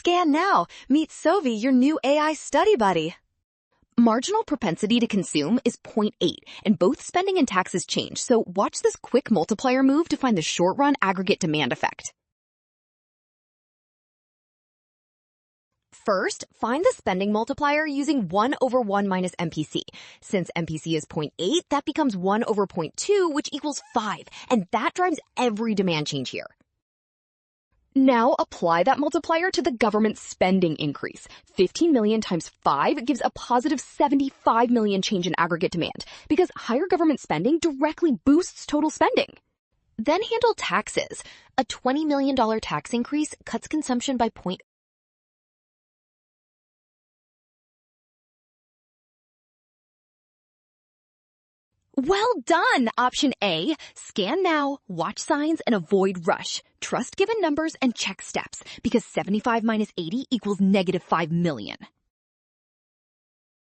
Scan now. Meet Sovi, your new AI study buddy. Marginal propensity to consume is 0.8, and both spending and taxes change, so watch this quick multiplier move to find the short-run aggregate demand effect. First, find the spending multiplier using 1 over 1 minus MPC. Since MPC is 0.8, that becomes 1 over 0.2, which equals 5, and that drives every demand change here. Now apply that multiplier to the government spending increase. 15 million times 5 gives a positive 75 million change in aggregate demand, because higher government spending directly boosts total spending. Then handle taxes. A $20 million tax increase cuts consumption by 0.0. Well done! Option A, scan now, watch signs, and avoid rush. Trust given numbers and check steps, because 75 minus 80 equals negative 5 million.